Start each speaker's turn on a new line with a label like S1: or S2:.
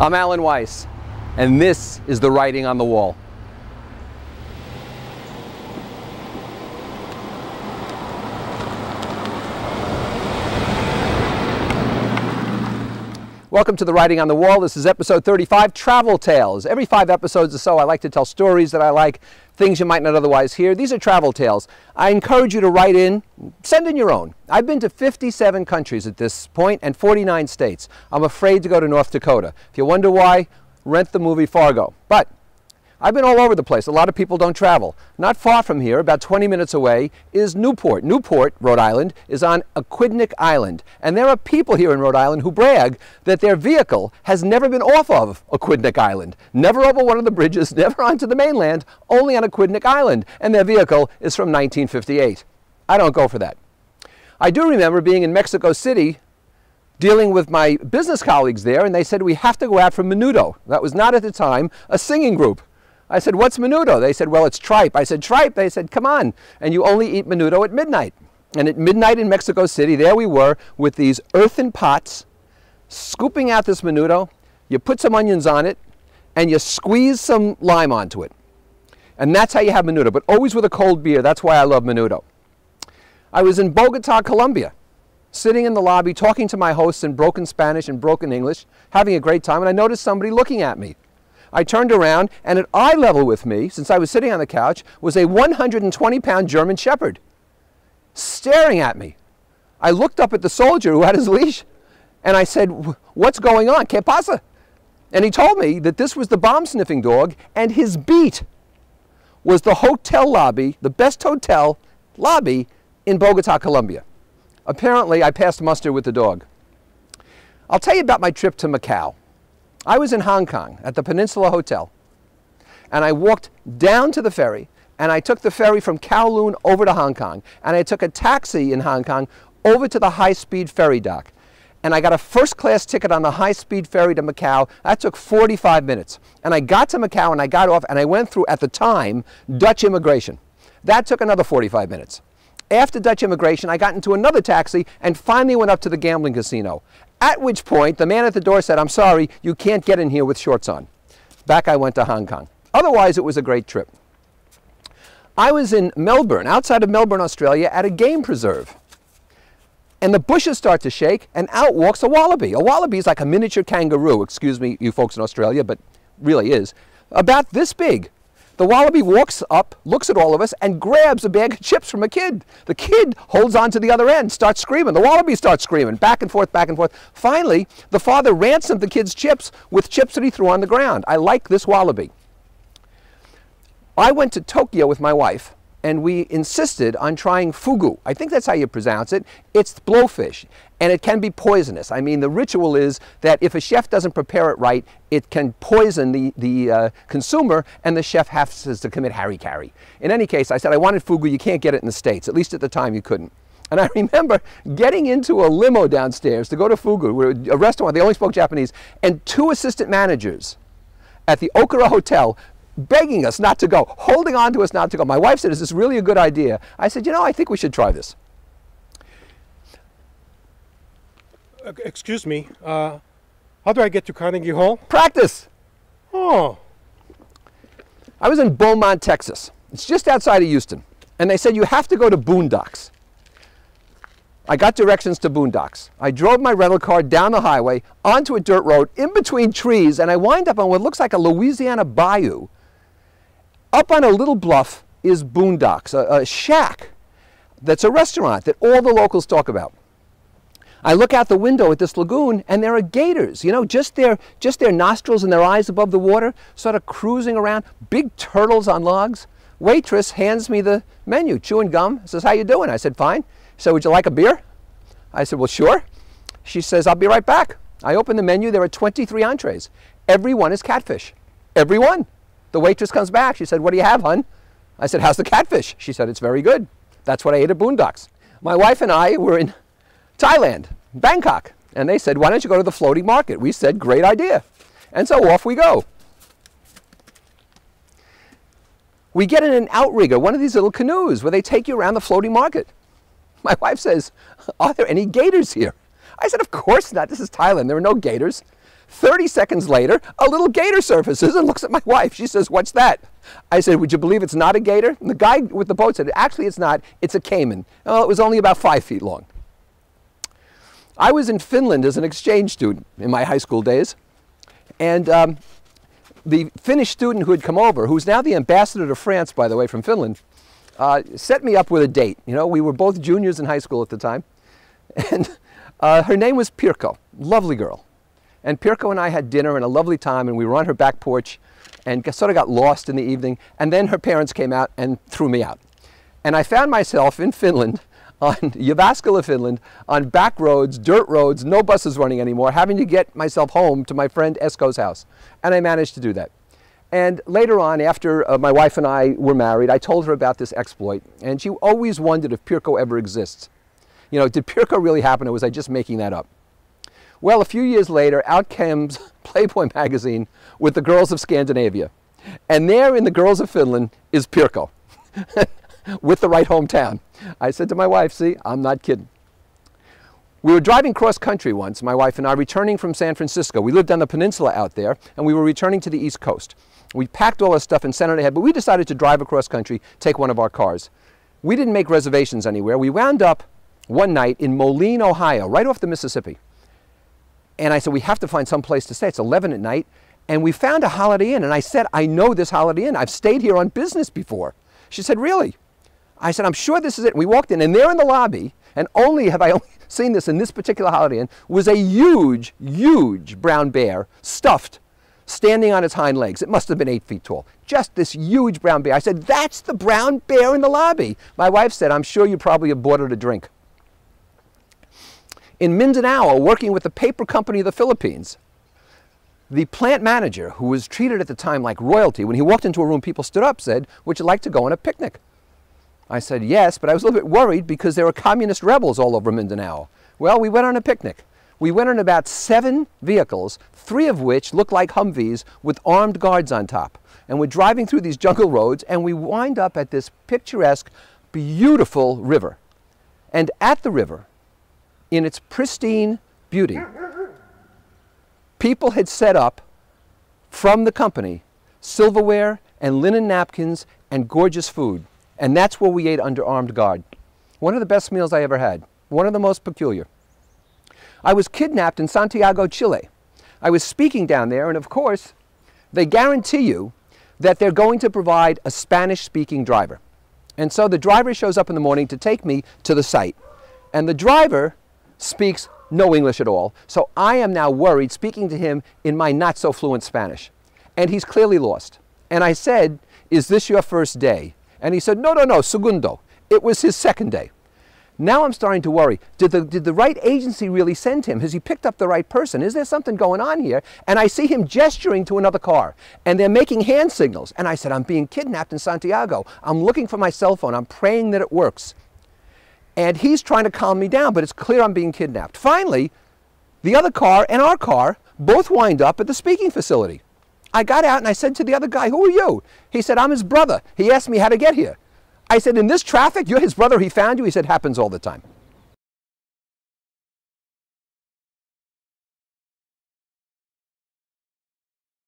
S1: I'm Alan Weiss, and this is the writing on the wall. Welcome to the Writing on the Wall. This is episode 35, Travel Tales. Every 5 episodes or so, I like to tell stories that I like, things you might not otherwise hear. These are travel tales. I encourage you to write in, send in your own. I've been to 57 countries at this point and 49 states. I'm afraid to go to North Dakota. If you wonder why, rent the movie Fargo. But I've been all over the place. A lot of people don't travel. Not far from here, about 20 minutes away, is Newport. Newport, Rhode Island, is on Aquidneck Island. And there are people here in Rhode Island who brag that their vehicle has never been off of Aquidneck Island. Never over one of the bridges, never onto the mainland, only on Aquidneck Island. And their vehicle is from 1958. I don't go for that. I do remember being in Mexico City dealing with my business colleagues there, and they said, we have to go out for Menudo. That was not at the time a singing group. I said, what's menudo? They said, well, it's tripe. I said, tripe? They said, come on. And you only eat menudo at midnight. And at midnight in Mexico City, there we were with these earthen pots, scooping out this menudo. You put some onions on it, and you squeeze some lime onto it. And that's how you have menudo, but always with a cold beer. That's why I love menudo. I was in Bogota, Colombia, sitting in the lobby, talking to my hosts in broken Spanish and broken English, having a great time, and I noticed somebody looking at me. I turned around, and at eye level with me, since I was sitting on the couch, was a 120-pound German Shepherd staring at me. I looked up at the soldier who had his leash, and I said, what's going on? ¿Qué pasa? And he told me that this was the bomb-sniffing dog, and his beat was the hotel lobby, the best hotel lobby in Bogota, Colombia. Apparently, I passed muster with the dog. I'll tell you about my trip to Macau. I was in Hong Kong at the Peninsula Hotel, and I walked down to the ferry, and I took the ferry from Kowloon over to Hong Kong, and I took a taxi in Hong Kong over to the high-speed ferry dock. And I got a first-class ticket on the high-speed ferry to Macau. That took 45 minutes. And I got to Macau, and I got off, and I went through, at the time, Dutch immigration. That took another 45 minutes. After Dutch immigration, I got into another taxi and finally went up to the gambling casino. At which point, the man at the door said, I'm sorry, you can't get in here with shorts on. Back I went to Hong Kong. Otherwise, it was a great trip. I was in Melbourne, outside of Melbourne, Australia, at a game preserve. And the bushes start to shake, and out walks a wallaby. A wallaby is like a miniature kangaroo, excuse me, you folks in Australia, but really is, about this big. The wallaby walks up, looks at all of us, and grabs a bag of chips from a kid. The kid holds on to the other end, starts screaming. The wallaby starts screaming, back and forth, back and forth. Finally, the father ransomed the kid's chips with chips that he threw on the ground. I like this wallaby. I went to Tokyo with my wife, and we insisted on trying fugu. I think that's how you pronounce it. It's blowfish, and it can be poisonous. I mean, the ritual is that if a chef doesn't prepare it right, it can poison the consumer, and the chef has to commit harikari. In any case, I said, I wanted fugu. You can't get it in the States. At least at the time, you couldn't. And I remember getting into a limo downstairs to go to fugu, a restaurant. They only spoke Japanese, and 2 assistant managers at the Okura Hotel begging us not to go, holding on to us not to go. My wife said, is this really a good idea? I said, you know, I think we should try this.
S2: Excuse me, how do I get to Carnegie Hall?
S1: Practice.
S2: Oh.
S1: I was in Beaumont, Texas. It's just outside of Houston. And they said, you have to go to Boondocks. I got directions to Boondocks. I drove my rental car down the highway onto a dirt road in between trees, and I wind up on what looks like a Louisiana bayou. Up on a little bluff is Boondocks, a shack that's a restaurant that all the locals talk about. I look out the window at this lagoon, and there are gators, you know, just their nostrils and their eyes above the water, sort of cruising around, big turtles on logs. Waitress hands me the menu, chewing gum, says, how you doing? I said, fine. She said, would you like a beer? I said, well, sure. She says, I'll be right back. I open the menu, there are 23 entrees. Every one is catfish, every one. The waitress comes back, she said, what do you have, hon? I said, how's the catfish? She said, it's very good. That's what I ate at Boondocks. My wife and I were in Thailand, Bangkok, and they said, why don't you go to the floating market? We said, great idea. And so off we go. We get in an outrigger, one of these little canoes where they take you around the floating market. My wife says, are there any gators here? I said, of course not. This is Thailand. There are no gators. 30 seconds later, a little gator surfaces and looks at my wife. She says, "What's that?" I said, "Would you believe it's not a gator?" And the guy with the boat said, "Actually, it's not. It's a caiman." Oh, it was only about 5 feet long. I was in Finland as an exchange student in my high school days. And the Finnish student who had come over, who's now the ambassador to France, by the way, from Finland, set me up with a date. You know, we were both juniors in high school at the time. And her name was Pirkko, lovely girl. And Pirkko and I had dinner and a lovely time, and we were on her back porch and sort of got lost in the evening. And then her parents came out and threw me out. And I found myself in Finland, on Jyväskylä, Finland, on back roads, dirt roads, no buses running anymore, having to get myself home to my friend Esko's house. And I managed to do that. And later on, after my wife and I were married, I told her about this exploit. And she always wondered if Pirkko ever exists. You know, did Pirkko really happen, or was I just making that up? Well, a few years later, out comes Playboy magazine with the girls of Scandinavia. And there in the girls of Finland is Pirkko, with the right hometown. I said to my wife, "See, I'm not kidding." We were driving cross country once, my wife and I, returning from San Francisco. We lived on the peninsula out there, and we were returning to the East Coast. We packed all our stuff and sent it ahead, but we decided to drive across country, take one of our cars. We didn't make reservations anywhere. We wound up one night in Moline, Ohio, right off the Mississippi. And I said, "We have to find some place to stay." It's 11 at night. And we found a Holiday Inn. And I said, "I know this Holiday Inn. I've stayed here on business before." She said, "Really?" I said, "I'm sure this is it." We walked in, and there in the lobby, and only have I only seen this in this particular Holiday Inn, was a huge, huge brown bear, stuffed, standing on its hind legs. It must have been 8 feet tall. Just this huge brown bear. I said, "That's the brown bear in the lobby." My wife said, "I'm sure you probably have bought it a drink." In Mindanao, working with the paper company of the Philippines, the plant manager, who was treated at the time like royalty, when he walked into a room, people stood up, said, "Would you like to go on a picnic?" I said, "Yes," but I was a little bit worried because there were communist rebels all over Mindanao. Well, we went on a picnic. We went on about 7 vehicles, 3 of which looked like Humvees with armed guards on top. And we're driving through these jungle roads, and we wind up at this picturesque, beautiful river. And at the river, in its pristine beauty, people had set up, from the company, silverware and linen napkins and gorgeous food. And that's where we ate under armed guard. One of the best meals I ever had. One of the most peculiar. I was kidnapped in Santiago, Chile. I was speaking down there, and of course, they guarantee you that they're going to provide a Spanish-speaking driver. And so the driver shows up in the morning to take me to the site. And the driver speaks no English at all. So I am now worried, speaking to him in my not-so-fluent Spanish. And he's clearly lost. And I said, "Is this your first day?" And he said, "No, no, no, segundo." It was his second day. Now I'm starting to worry. Did the right agency really send him? Has he picked up the right person? Is there something going on here? And I see him gesturing to another car, and they're making hand signals. And I said, "I'm being kidnapped in Santiago. I'm looking for my cell phone. I'm praying that it works." And he's trying to calm me down, but it's clear I'm being kidnapped. Finally, the other car and our car both wind up at the speaking facility. I got out and I said to the other guy, "Who are you?" He said, "I'm his brother. He asked me how to get here." I said, "In this traffic, you're his brother, he found you?" He said, "Happens all the time."